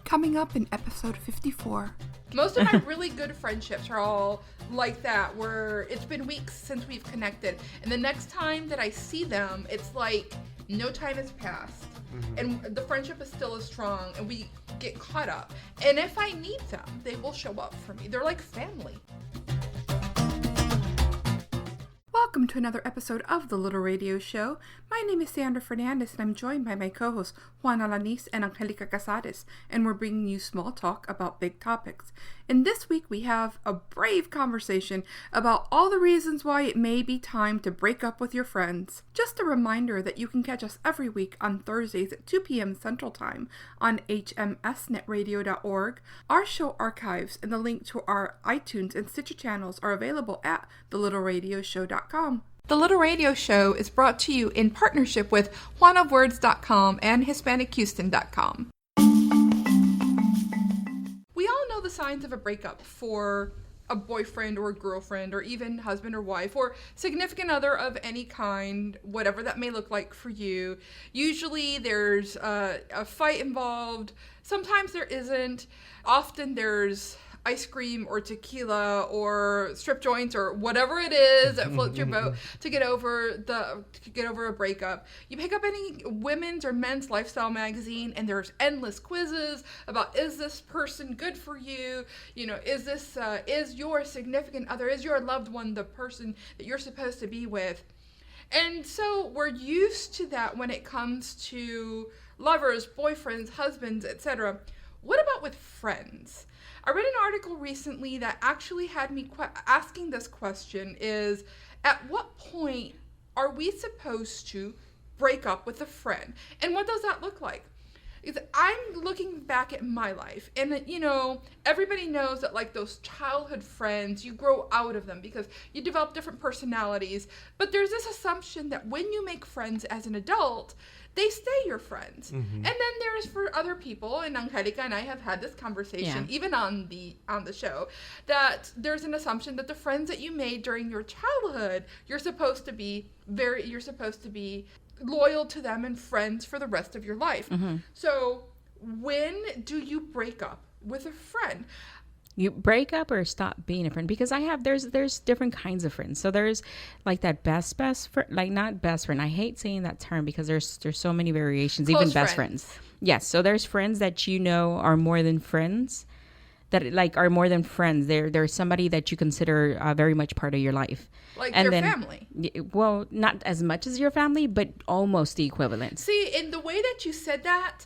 Coming up in episode 54. Most of my really good friendships are all like that, where it's been weeks since we've connected, and the next time that I see them, it's like no time has passed, and the friendship is still as strong, and we get caught up. And if I need them, they will show up for me. They're like family. Welcome to another episode of The Little Radio Show. My name is Sandra Fernandez, and I'm joined by my co-hosts Juan, Alanis, and Anjelica, Cazares, and we're bringing you small talk about big topics. And this week we have a brave conversation about all the reasons why it may be time to break up with your friends. Just a reminder that you can catch us every week on Thursdays at 2 p.m. Central Time on hmsnetradio.org. Our show archives and the link to our iTunes and Stitcher channels are available at thelittleradioshow.com. The Little Radio Show is brought to you in partnership with juanofwords.com and HispanicHouston.com. We all know the signs of a breakup for a boyfriend or a girlfriend or even husband or wife or significant other of any kind, whatever that may look like for you. Usually there's a fight involved. Sometimes there isn't. Often there's ice cream or tequila or strip joints or whatever it is that floats your boat to get over a breakup. You pick up any women's or men's lifestyle magazine and there's endless quizzes about, is this person good for you? You know, is your significant other, is your loved one the person that you're supposed to be with? And so we're used to that when it comes to lovers, boyfriends, husbands, etc. What about with friends? I read an article recently that actually had me asking this question is, at what point are we supposed to break up with a friend? And what does that look like? Because I'm looking back at my life, and you know, everybody knows that like those childhood friends, you grow out of them because you develop different personalities. But there's this assumption that when you make friends as an adult, they stay your friends. And then there's for other people, and Anjelica and I have had this conversation, even on the show, that there's an assumption that the friends that you made during your childhood, you're supposed to be loyal to them and friends for the rest of your life. So when do you break up with a friend? You break up or stop being a friend? Because there's different kinds of friends. So there's like that best friend, like not best friend. I hate saying that term because there's so many variations, Close even best friends. Yes. So there's friends that you know are more than friends, that like are more than friends. They're somebody that you consider very much part of your life. Like and your family. Well, not as much as your family, but almost the equivalent. See, in the way that you said that,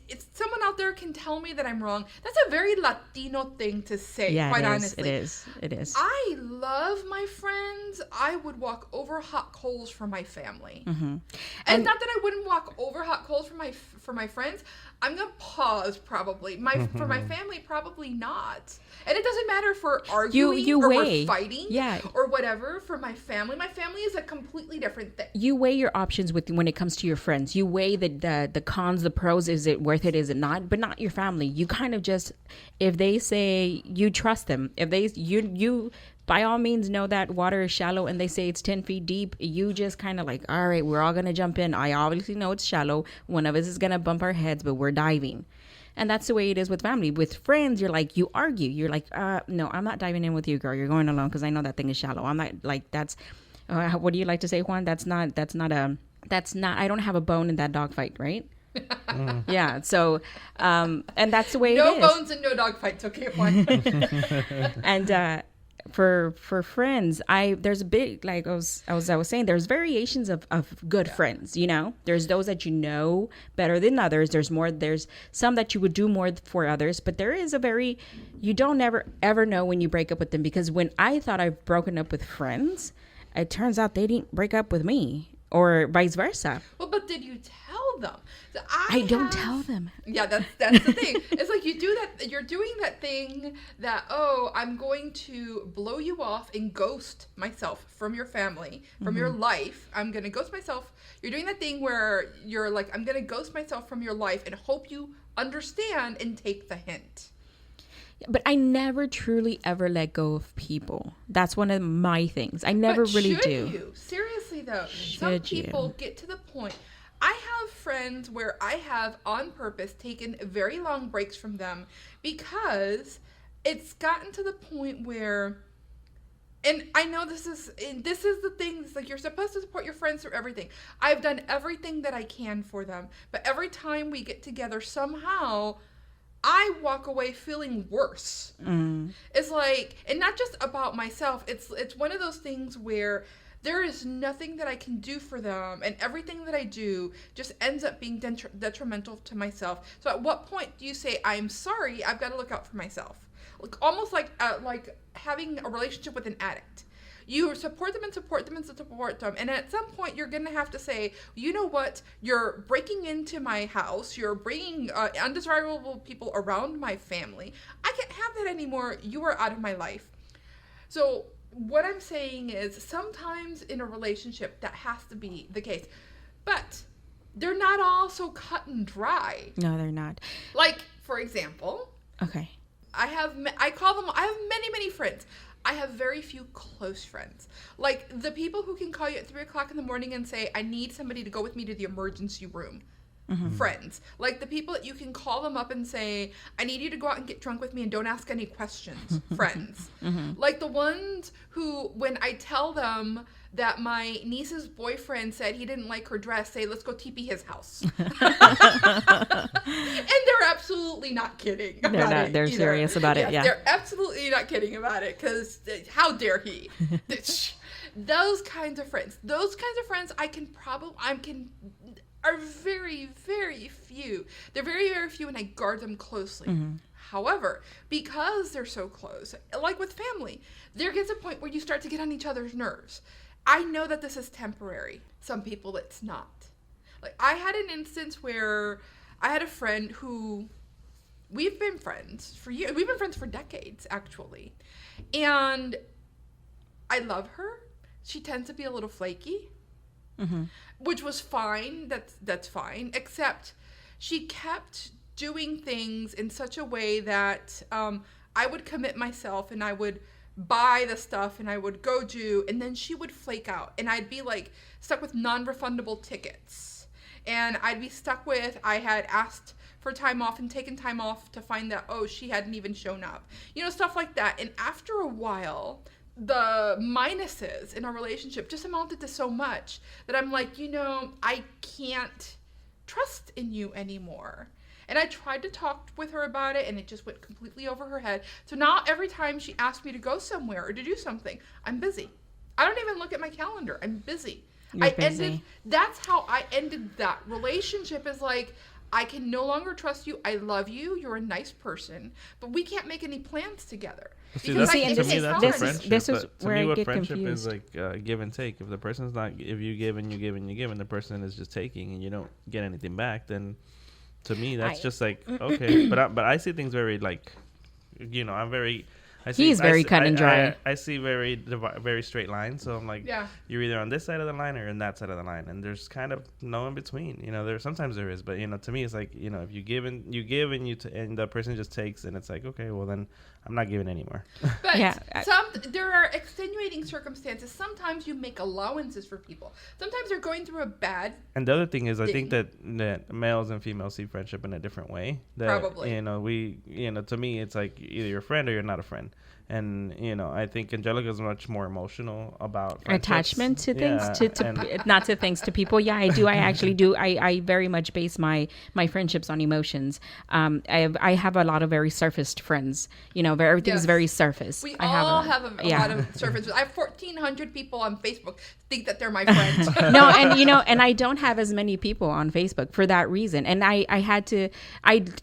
it's someone out there can tell me that I'm wrong. That's a very Latino thing to say, quite honestly. It is. I love my friends. I would walk over hot coals for my family. And not that I wouldn't walk over hot coals for my friends. I'm gonna pause probably. For my family, probably not. And it doesn't matter if we're arguing or we're fighting or whatever. For my family is a completely different thing. You weigh your options when it comes to your friends. You weigh the cons, the pros. Is it worth it? Is it not? But not your family. You kind of just, if they say you trust them, if you by all means know that water is shallow and they say it's 10 feet deep, you just kind of like, all right, we're all going to jump in. I obviously know it's shallow. One of us is going to bump our heads, but we're diving. And that's the way it is with family. With friends, you're like, you argue. You're like, no, I'm not diving in with you, girl. You're going alone because I know that thing is shallow. I'm not like, that's, what do you like to say, Juan? That's not, I don't have a bone in that dog fight, right? Yeah. So, and that's the way it is. No bones and no dog fights. Okay, Juan. And, for friends, there's a big, like I was saying, there's variations of good friends, you know. There's those that you know better than others. There's some that you would do more for others, but there is you don't ever know when you break up with them, because when I thought I've broken up with friends, it turns out they didn't break up with me, or vice versa. Well, but did you tell them? I don't tell them. Yeah, that's the thing. It's like you're doing that thing that, I'm going to blow you off and ghost myself from your family, from your life. I'm going to ghost myself. You're doing that thing where you're like, I'm going to ghost myself from your life and hope you understand and take the hint. But I never truly ever let go of people. That's one of my things. I never really do. You? Seriously though, some people get to the point. I have friends where I have on purpose taken very long breaks from them because it's gotten to the point where, and I know this is the thing, it's like you're supposed to support your friends through everything. I've done everything that I can for them, but every time we get together, somehow I walk away feeling worse. It's like, and not just about myself, it's one of those things where there is nothing that I can do for them, and everything that I do just ends up being detrimental to myself. So at what point do you say, I'm sorry, I've got to look out for myself? Almost like having a relationship with an addict. You support them and support them and support them. And at some point, you're going to have to say, you know what? You're breaking into my house. You're bringing undesirable people around my family. I can't have that anymore. You are out of my life. So what I'm saying is sometimes in a relationship, that has to be the case. But they're not all so cut and dry. No, they're not. Like, for example. Okay. I have many, many friends. I have very few close friends. Like the people who can call you at 3:00 in the morning and say, I need somebody to go with me to the emergency room. Friends. Like the people that you can call them up and say, I need you to go out and get drunk with me and don't ask any questions. Friends. Like the ones who, when I tell them that my niece's boyfriend said he didn't like her dress, say, let's go TP his house. And they're absolutely not kidding about it. They're serious about it, yeah. They're absolutely not kidding about it, because how dare he? Those kinds of friends. Are very, very few. They're very, very few, and I guard them closely. However, because they're so close, like with family, there gets a point where you start to get on each other's nerves. I know that this is temporary. Some people it's not. Like I had an instance where I had a friend who we've been friends for years. We've been friends for decades, actually. And I love her. She tends to be a little flaky, which was fine. That's fine. Except she kept doing things in such a way that I would commit myself and I would buy the stuff and I would go do, and then she would flake out and I'd be like stuck with non-refundable tickets, and I'd be stuck with, I had asked for time off and taken time off to find that, oh, she hadn't even shown up, stuff like that. And after a while, the minuses in our relationship just amounted to so much that I'm like, I can't trust in you anymore. And I tried to talk with her about it, and it just went completely over her head. So now every time she asks me to go somewhere or to do something, I'm busy. I don't even look at my calendar. I'm busy. That's how I ended that relationship, is like, I can no longer trust you. I love you. You're a nice person, but we can't make any plans together. This is where I get friendship confused. Is like give and take. If the person's not, if you give and you give and you give, and the person is just taking, and you don't get anything back, then to me that's just like, okay. But I see things very like, I'm very. He's very cut and dry. I see very straight lines. So I'm like, you're either on this side of the line or on that side of the line, and there's kind of no in between. Sometimes there is, but to me it's like, if you give and and the person just takes, and it's like, okay, well then I'm not giving anymore. But there are extenuating circumstances. Sometimes you make allowances for people. Sometimes they're going through a bad. And the other thing is, I think that males and females see friendship in a different way. Probably. To me, it's like either you're a friend or you're not a friend. And I think Anjelica is much more emotional about attachment to things, not to things, to people. Yeah, I do. I actually do. I very much base my friendships on emotions. I have a lot of very surfaced friends. Where everything's very surface. We all have a lot of surface. I have 1,400 people on Facebook think that they're my friends. No, and I don't have as many people on Facebook for that reason. And I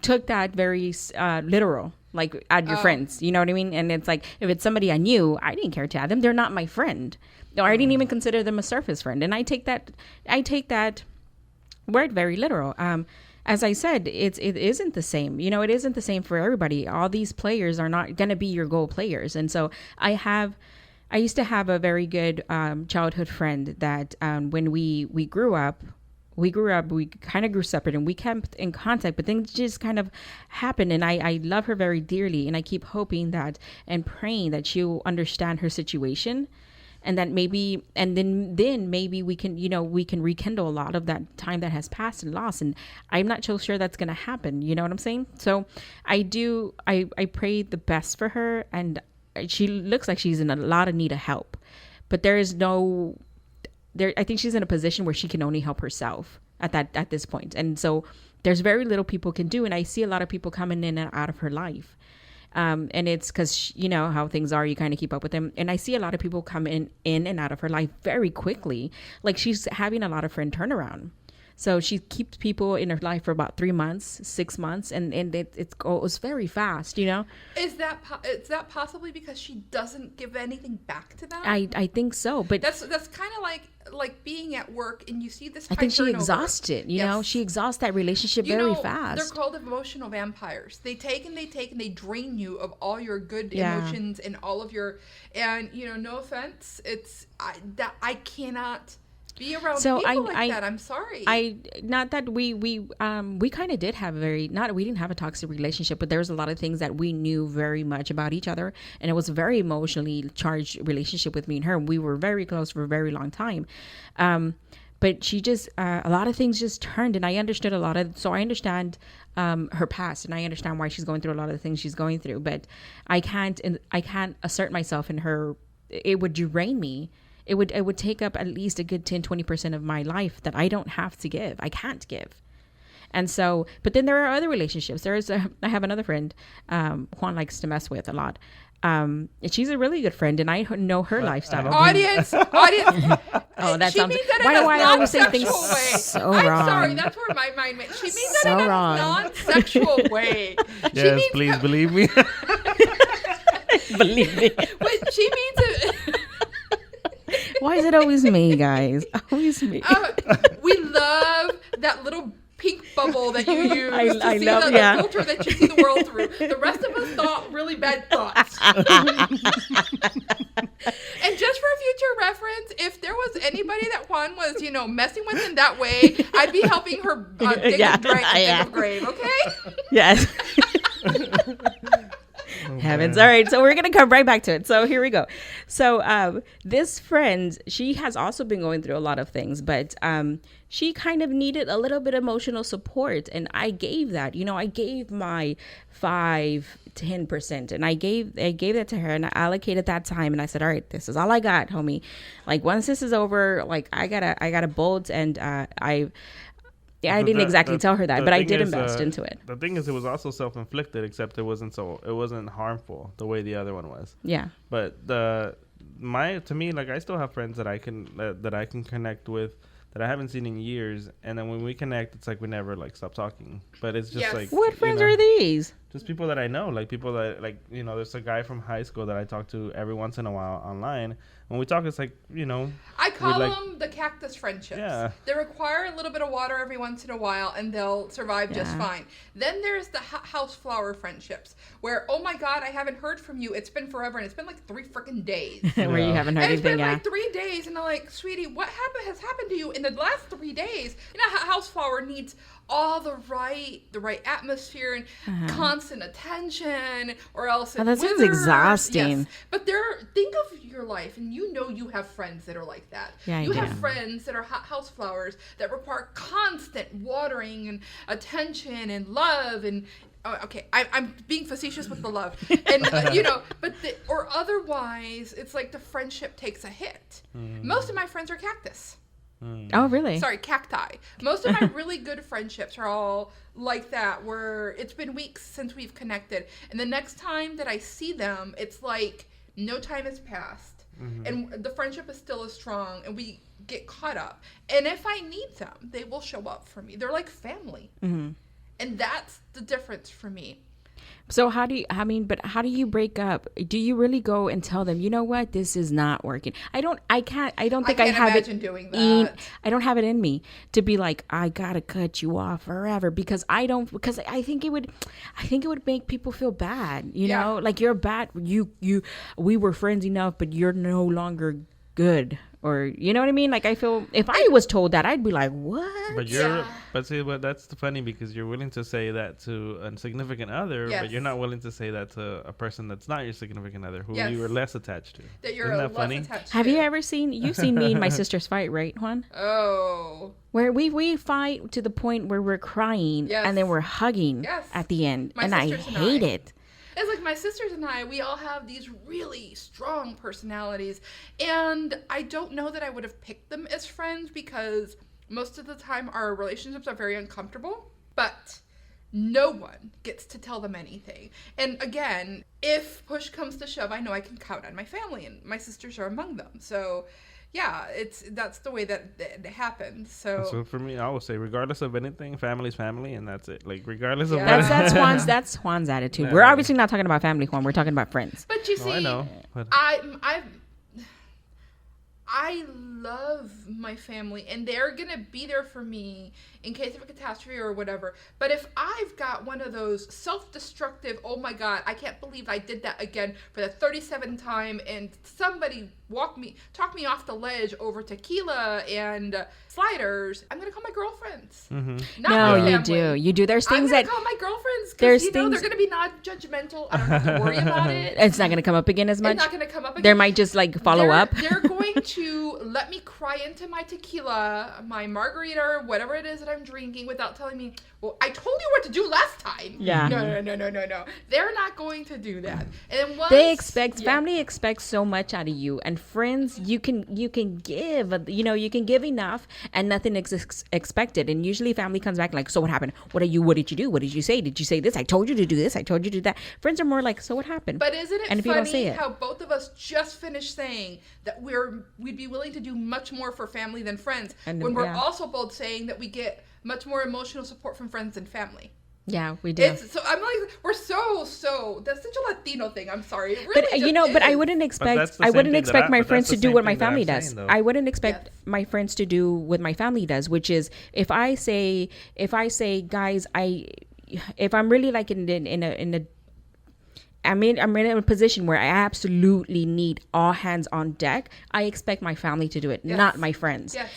took that very literal. Like, add your friends, you know what I mean? And it's like, if it's somebody I knew, I didn't care to add them. They're not my friend. No, I didn't even consider them a surface friend. And I take that word very literal. As I said, it isn't the same. It isn't the same for everybody. All these players are not going to be your goal players. And so I used to have a very good childhood friend that when we grew up, we kind of grew separate, and we kept in contact, but things just kind of happened. And I love her very dearly, and I keep hoping that and praying that she'll understand her situation, and then maybe we can, we can rekindle a lot of that time that has passed and lost. And I'm not so sure that's going to happen. You know what I'm saying? So I pray the best for her, and she looks like she's in a lot of need of help, but I think she's in a position where she can only help herself at this point. And so there's very little people can do. And I see a lot of people coming in and out of her life. And it's because, how things are, you kind of keep up with them. And I see a lot of people come in and out of her life very quickly. Like, she's having a lot of friend turnaround. So she keeps people in her life for about 3 months, 6 months, and it goes very fast, Is that possibly because she doesn't give anything back to them? I think so, but that's kind of like being at work and you see this high I think she turnover. exhausts it, yes. She exhausts that relationship very fast. They're called emotional vampires. They take and they drain you of all your good emotions and all of your, and no offense, I cannot be around people like that. I'm sorry. Not that we kind of did have we didn't have a toxic relationship, but there was a lot of things that we knew very much about each other, and it was a very emotionally charged relationship with me and her. We were very close for a very long time. But she just, a lot of things just turned, and I understood so I understand her past, and I understand why she's going through a lot of the things she's going through, but I can't assert myself in her. It would drain me. It would take up at least a good 10-20% of my life that I don't have to give. I can't give. And so, but then there are other relationships. I have another friend, Juan likes to mess with a lot. She's a really good friend, and I know her lifestyle. Audience. Oh, that sounds. Why do I always say things so wrong? I'm sorry, that's where my mind went. She means that in a non-sexual way. Yes, please believe me. Believe me. But she means it. Why is it always me, guys? Always me. We love that little pink bubble that you use I see love, the filter that you see the world through. The rest of us thought really bad thoughts. And just for future reference, if there was anybody that Juan was, messing with in that way, I'd be helping her dig a grave, okay? Yes. Heavens. All right. So we're going to come right back to it. So here we go. So this friend, she has also been going through a lot of things, but she kind of needed a little bit of emotional support. And I gave that, I gave my 5-10%, and I gave that to her, and I allocated that time. And I said, all right, this is all I got, homie. Like, once this is over, like, I gotta bolt. And I didn't exactly tell her that, but I did invest into it. The thing is, it was also self-inflicted, except it wasn't harmful the way the other one was. Yeah. But to me, like, I still have friends that I can connect with that I haven't seen in years, and then when we connect, it's like we never stop talking. But it's just like, what friends are these? Just people that I know, like people that there's a guy from high school that I talk to every once in a while online. When we talk, it's like, I call them the cactus friendships. Yeah. They require a little bit of water every once in a while, and they'll survive just fine. Then there's the house flower friendships, where, oh my God, I haven't heard from you. It's been forever, and it's been like 3 freaking days. Where you haven't heard anything. It's been like 3 days, and I'm like, sweetie, what has happened to you in the last 3 days? House flower needs all the right atmosphere and constant attention, or else it that sounds exhausting. Yes. But think of your life, and you have friends that are like that. Yeah, you have friends that are house flowers that require constant watering and attention and love and. Oh, okay, I'm being facetious with the love, and or otherwise, it's like the friendship takes a hit. Most of my friends are cactus. Oh, really? Sorry, cacti. Most of my really good friendships are all like that, where it's been weeks since we've connected, and the next time that I see them, it's like no time has passed, and the friendship is still as strong, and we get caught up. And if I need them, they will show up for me. They're like family, and that's the difference for me. So how do you break up? Do you really go and tell them, you know what, this is not working? I don't think I have it doing that. I don't have it in me to be like, I gotta cut you off forever, because I think it would make people feel bad, you know, like you're bad. We were friends enough, but you're no longer good or you know what I mean? Like I feel if I was told that, I'd be like, what? But that's funny because you're willing to say that to a significant other, but you're not willing to say that to a person that's not your significant other, who you were less attached to. That you're less funny? Attached Have you ever seen? You've seen me and my sisters fight, right, Juan? Oh. Where we fight to the point where we're crying and then we're hugging at the end, and I hate it. It's like my sisters and I, we all have these really strong personalities, and I don't know that I would have picked them as friends because most of the time our relationships are very uncomfortable, but no one gets to tell them anything. And again, if push comes to shove, I know I can count on my family, and my sisters are among them. So yeah, that's the way that it happens. So for me, I would say, regardless of anything, family's family, and that's it. Like regardless of that's Juan's attitude. Yeah. We're obviously not talking about family, Juan. We're talking about friends. But you see, I know. I love my family, and they're gonna be there for me in case of a catastrophe or whatever. But if I've got one of those self-destructive, oh my God, I can't believe I did that again for the 37th time, and somebody talk me off the ledge over tequila and sliders, I'm gonna call my girlfriends. Mm-hmm. You do. There's things I'm gonna call my girlfriends because they're gonna be non-judgmental. I don't have to worry about it. It's not gonna come up again as much. It's not gonna come up again. They might just like follow up. They're going to let me cry into my tequila, my margarita, or whatever it is that I'm drinking without telling me, well, I told you what to do last time. Yeah. No. They're not going to do that. And family expects so much out of you, and friends, you can give, you can give enough and nothing is expected. And usually family comes back like, so what happened? What did you do? What did you say? Did you say this? I told you to do this. I told you to do that. Friends are more like, so what happened? But isn't it funny how both of us just finished saying that we'd be willing to do much more for family than friends, when we're also both saying that we get much more emotional support from friends than family. Yeah, we do. So I'm like, we're so that's such a Latino thing. I'm sorry. It really but I wouldn't expect my friends to do what my family does. I wouldn't expect my friends to do what my family does, which is if I say, guys, if I'm really like I'm in a position where I absolutely need all hands on deck, I expect my family to do it, not my friends. Yes.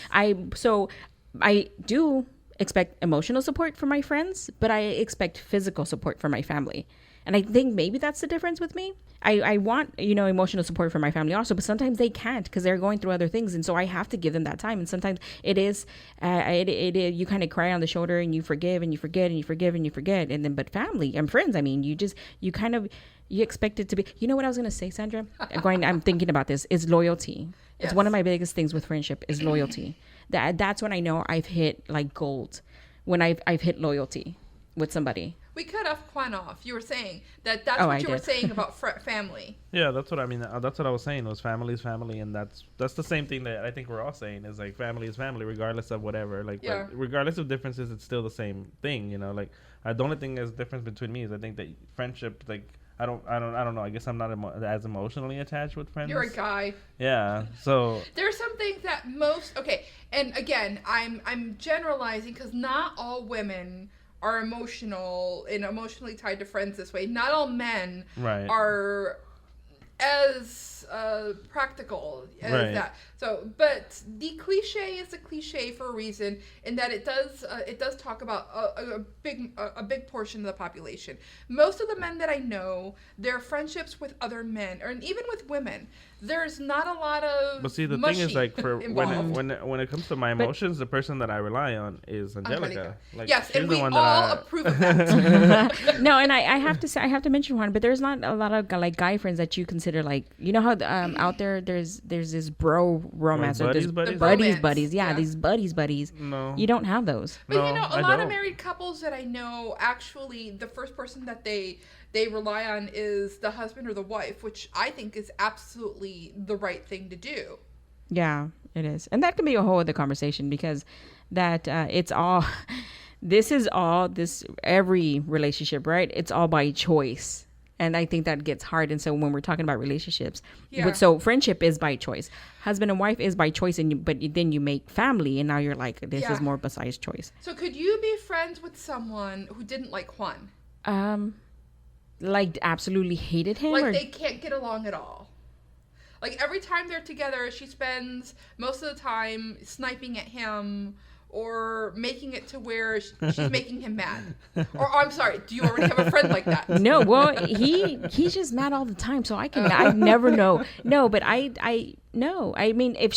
I do expect emotional support from my friends, but I expect physical support from my family. And I think maybe that's the difference with me. I want, emotional support from my family also, but sometimes they can't because they're going through other things. And so I have to give them that time. And sometimes it is, you kind of cry on the shoulder and you forgive and you forget and you forgive and you forget. And then, but family and friends, I mean, you expect it to be, you know what I was going to say, Sandra? I'm thinking about this, is loyalty. Yes. It's one of my biggest things with friendship is loyalty. That's when I know I've hit like gold, when I've hit loyalty with somebody. We cut Juan off. You were saying that's what you were saying about family. Yeah, that's what I mean. That's what I was saying. Was family is family, and that's the same thing that I think we're all saying is like family is family, regardless of whatever. Like, regardless of differences, it's still the same thing. Like the only thing that's difference between me is I think that friendship, like. I don't know. I guess I'm not as emotionally attached with friends. You're a guy. Yeah. So there's some things that and again, I'm generalizing because not all women are emotional and emotionally tied to friends this way. Not all men are as practical as that. So, but the cliche is a cliche for a reason, in that it does talk about a big portion of the population. Most of the men that I know, their friendships with other men, or even with women, there's not a lot of. But see, the thing is, like, for when it comes to my emotions, the person that I rely on is Anjelica. Like, yes, and we all approve of that. No, and I have to mention one, but there's not a lot of like guy friends that you consider like, how out there there's this bro romance or this buddies. Yeah, these buddies. No, you don't have those. But a lot of married couples that I know, actually, the first person that they rely on is the husband or the wife, which I think is absolutely the right thing to do. Yeah, it is. And that can be a whole other conversation, because that it's all, every relationship, right? It's all by choice. And I think that gets hard. And so when we're talking about relationships, so friendship is by choice. Husband and wife is by choice, but then you make family, and now you're like, this is more besides choice. So could you be friends with someone who didn't like Juan? Like absolutely hated him? Like they can't get along at all? Like every time they're together, she spends most of the time sniping at him or making it to where she's making him mad. Or I'm sorry, do you already have a friend like that? No, well, he's just mad all the time, so I never know. No, but I no. I mean, if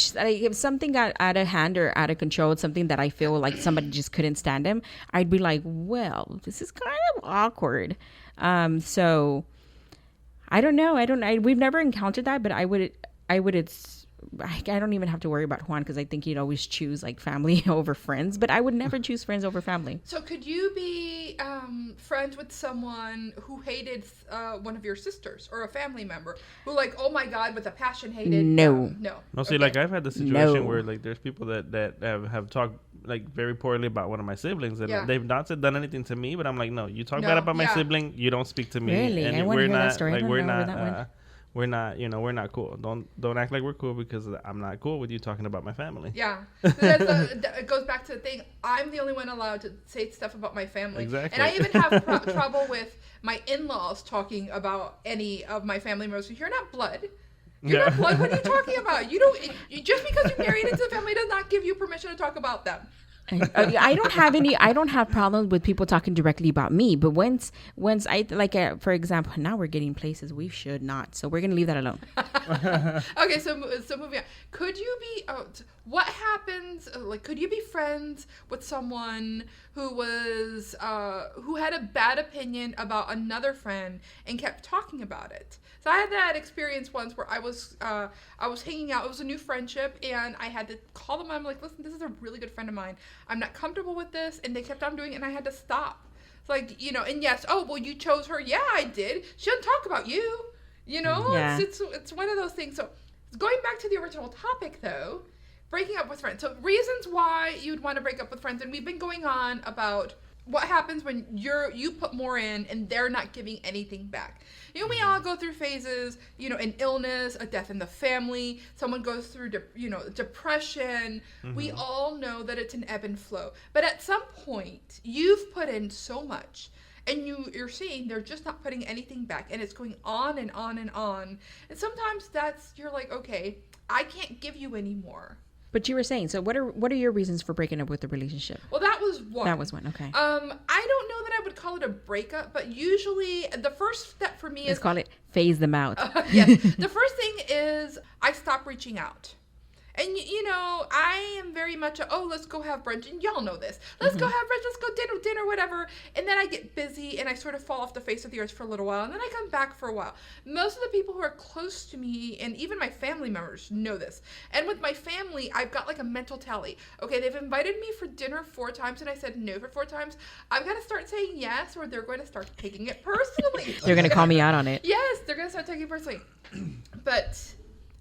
something got out of hand or out of control, it's something that I feel like somebody just couldn't stand him, I'd be like, well, this is kind of awkward. So I don't know. We've never encountered that, but I don't even have to worry about Juan because I think he'd always choose like family over friends, but I would never choose friends over family. So could you be friends with someone who hated one of your sisters or a family member who like, oh my God, with a passion hated? No. No. See, like I've had the situation where like there's people that have talked like very poorly about one of my siblings and they've not done anything to me, but I'm like, no, you talk bad about my sibling, you don't speak to me. Really? And I want to hear that story. Like, we're not we're not cool. Don't act like we're cool because I'm not cool with you talking about my family. Yeah. It goes back to the thing. I'm the only one allowed to say stuff about my family. Exactly. And I even have trouble with my in-laws talking about any of my family members. You're not blood. You're not blood. What are you talking about? Just because you married into the family does not give you permission to talk about them. I don't have problems with people talking directly about me, but once I like, for example, now we're getting places we should not, so we're gonna leave that alone. Okay, so moving on. Could you be? What happens? Like, could you be friends with someone who was who had a bad opinion about another friend and kept talking about it? So I had that experience once where I was hanging out. It was a new friendship, and I had to call them. I'm like, listen, this is a really good friend of mine. I'm not comfortable with this, and they kept on doing it, and I had to stop. It's like, and yes, oh well, you chose her. Yeah, I did. She doesn't talk about you. Yeah. It's one of those things. So going back to the original topic, though, breaking up with friends. So reasons why you'd want to break up with friends, and we've been going on about what happens when you put more in and they're not giving anything back. We all go through phases, an illness, a death in the family, someone goes through, depression. Mm-hmm. We all know that it's an ebb and flow. But at some point, you've put in so much and you're seeing they're just not putting anything back, and it's going on and on and on. And sometimes you're like, okay, I can't give you any more. But you were saying, so what are your reasons for breaking up with the relationship? Well, that was one. That was one, okay. I don't know that I would call it a breakup, but usually the first step for me is... Let's call it phase them out. Yes. The first thing is I stop reaching out. And, I am very much let's go have brunch. And y'all know this. Let's go have brunch. Let's go dinner, whatever. And then I get busy and I sort of fall off the face of the earth for a little while. And then I come back for a while. Most of the people who are close to me and even my family members know this. And with my family, I've got like a mental tally. Okay, they've invited me for dinner 4 times and I said no for 4 times. I've got to start saying yes or they're going to start taking it personally. They're going to call me out on it. Yes, they're going to start taking it personally. But...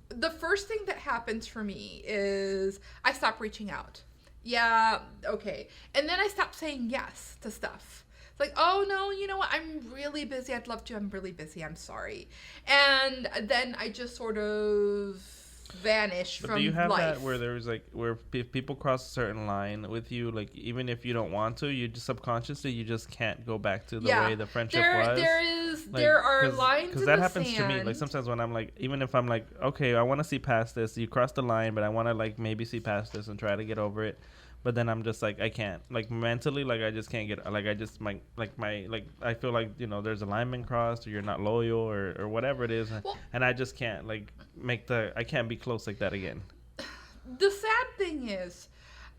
the first thing that happens for me is I stop reaching out. Yeah, okay. And then I stop saying yes to stuff. It's like, oh, no, you know what? I'm really busy. I'd love to. I'm really busy. I'm sorry. And then I just sort of vanish from life. Do you have that where there's like where if people cross a certain line with you, like even if you don't want to, you just subconsciously you just can't go back to the way the friendship was? There are lines in the sand. Because that happens to me. Like sometimes when I'm like, even if I'm like, okay, I want to see past this, you cross the line, but I want to like maybe see past this and try to get over it. But then I'm just like, I can't, like mentally, like I just can't get, like I just I feel like, there's a line been crossed or you're not loyal or whatever it is. And I just can't like I can't be close like that again. The sad thing is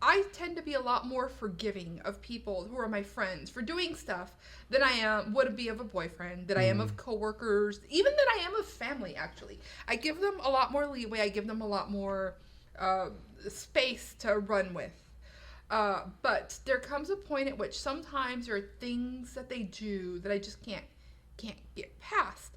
I tend to be a lot more forgiving of people who are my friends for doing stuff than I would be of a boyfriend, that I am of coworkers, even that I am of family, actually. I give them a lot more leeway. I give them a lot more space to run with. But there comes a point at which sometimes there are things that they do that I just can't get past.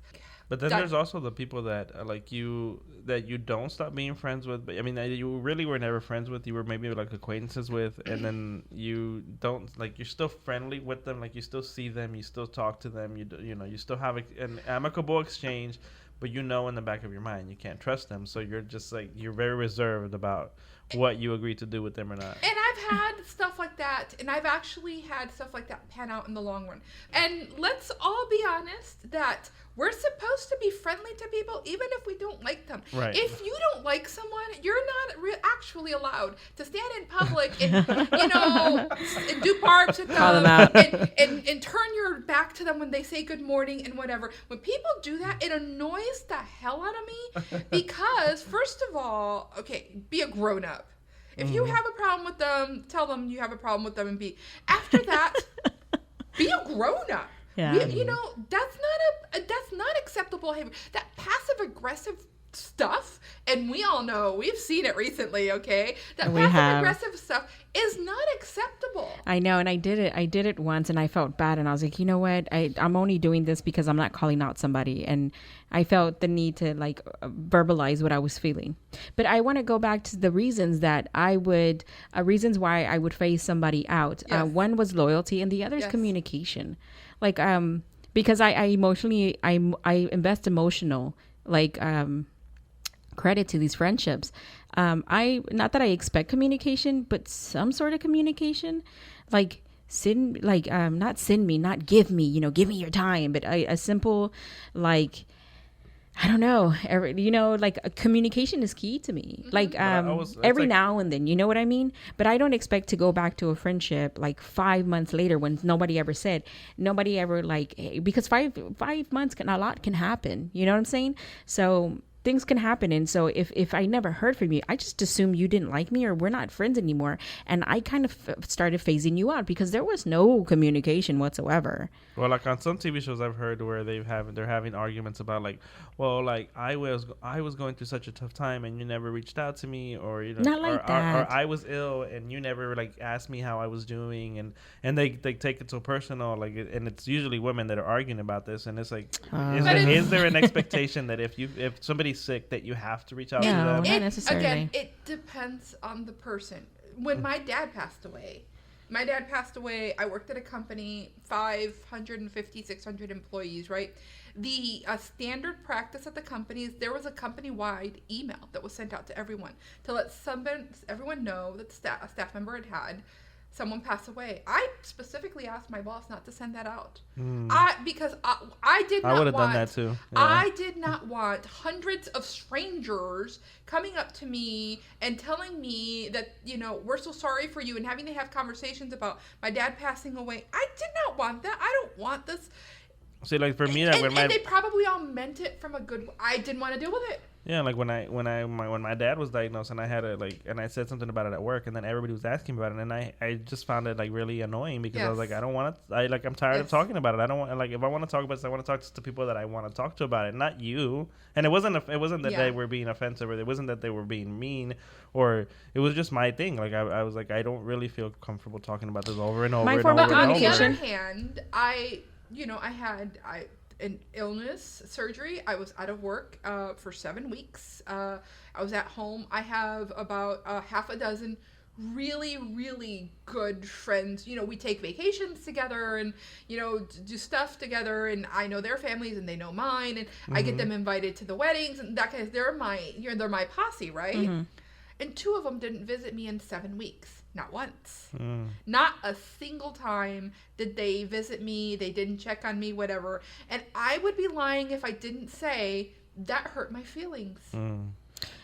But then there's also the people that you don't stop being friends with. But I mean, you really were never friends with. You were maybe like acquaintances with, and then you don't you're still friendly with them. Like you still see them, you still talk to them. You still have an amicable exchange, but in the back of your mind you can't trust them. So you're just you're very reserved about what you agree to do with them or not. And I've had stuff like that, and I've actually had stuff like that pan out in the long run. And let's all be honest that we're supposed to be friendly to people even if we don't like them. Right. If you don't like someone, you're not actually allowed to stand in public and, you know, and do barbs with them and turn your back to them when they say good morning and whatever. When people do that, it annoys the hell out of me because, first of all, okay, be a grown-up. If you have a problem with them, tell them you have a problem with them, and after that, be a grown-up. Yeah. You know, that's not acceptable behavior. That passive-aggressive stuff, and we all know, we've seen it recently, okay? That passive-aggressive stuff is not acceptable. I know, and I did it once, and I felt bad, and I was like, you know what? I'm only doing this because I'm not calling out somebody, and I felt the need to like verbalize what I was feeling. But I want to go back to the reasons that reasons why I would phase somebody out. Yes. One was loyalty, and the other is communication. Like, because I emotionally, I invest emotional, like, credit to these friendships. Not that I expect communication, but some sort of communication, like not give me, you know, give me your time, but a simple, like, I don't know, like communication is key to me. Like, every now and then, you know what I mean? But I don't expect to go back to a friendship like 5 months later when nobody ever like, hey, because 5 months a lot can happen. You know what I'm saying? So things can happen. And so if I never heard from you, I just assumed you didn't like me or we're not friends anymore. And I kind of started phasing you out because there was no communication whatsoever. Well, like on some TV shows I've heard where they're having arguments about like, well, like I was going through such a tough time and you never reached out to me, or you know, not like that. Or I was ill and you never like asked me how I was doing, and they take it so personal, like, and it's usually women that are arguing about this, and it's like, is there an expectation that if somebody's sick that you have to reach out to them? Not necessarily. Again, it depends on the person. When my dad passed away, I worked at a company, 550, 600 employees, right? The standard practice at the company is there was a company-wide email that was sent out to everyone to let everyone know that a staff member had someone pass away. I specifically asked my boss not to send that out. Because I did not I would have done that too. Yeah. I did not want hundreds of strangers coming up to me and telling me that, you know, we're so sorry for you and having to have conversations about my dad passing away. I did not want that. I don't want this. See, like for me, and they probably all meant it from a good. I didn't want to deal with it. Yeah, like when my dad was diagnosed and I had and I said something about it at work and then everybody was asking about it and I just found it like really annoying because I was like, I don't want to. I'm tired of talking about it. I don't want, like, if I want to talk about it, I want to talk to people that I want to talk to about it, not you. And it wasn't that they were being offensive, or it wasn't that they were being mean, or it was just my thing. Like I was like, I don't really feel comfortable talking about this over and over and over and over. On the other hand, I had an illness surgery. I was out of work for 7 weeks. I was at home. I have about half a dozen really, really good friends. You know, we take vacations together and, you know, do stuff together, and I know their families and they know mine, and I get them invited to the weddings and that kind of. They're my posse, right? And 2 of them didn't visit me in 7 weeks. Not once. Not a single time did they visit me. They didn't check on me, whatever. And I would be lying if I didn't say that hurt my feelings.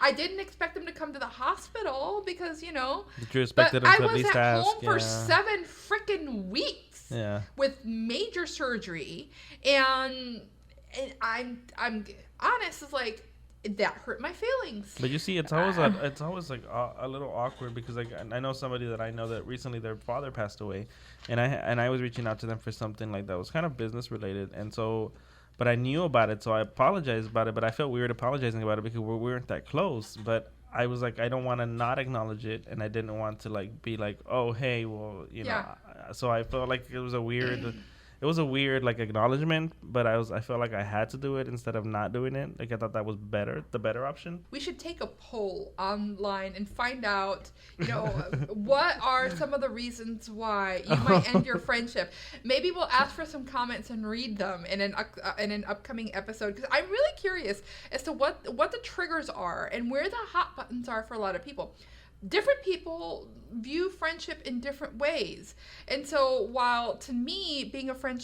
I didn't expect them to come to the hospital because, you know. But you expected them to at least ask. I was at home for 7 freaking weeks with major surgery. And I'm honest, it's like, that hurt my feelings. But you see, it's always like a little awkward because like I know somebody that I know that recently their father passed away, and I was reaching out to them for something like that was kind of business related, and so, but I knew about it, so I apologized about it, but I felt weird apologizing about it because we weren't that close. But I was like, I don't want to not acknowledge it, and I didn't want to like be like, oh hey, well, you know. So I felt like it was a weird. It was a weird like acknowledgement, but I felt like I had to do it instead of not doing it. Like I thought that was the better option. We should take a poll online and find out, you know, what are some of the reasons why you might end your friendship. Maybe we'll ask for some comments and read them in an upcoming episode, because I'm really curious as to what the triggers are and where the hot buttons are for a lot of people. different people view friendship in different ways. And so while to me being a friend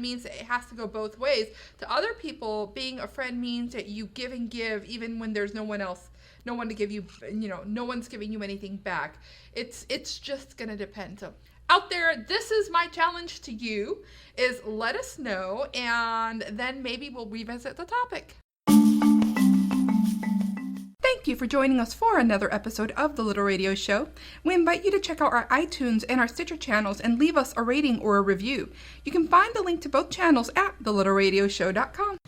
means that it has to go both ways, to other people being a friend means that you give and give even when there's no one to give you, no one's giving you anything back. It's just gonna depend. So out there, this is my challenge to you, is let us know, and then maybe we'll revisit the topic. Thank you for joining us for another episode of The Little Radio Show. We invite you to check out our iTunes and our Stitcher channels and leave us a rating or a review. You can find the link to both channels at thelittleradioshow.com.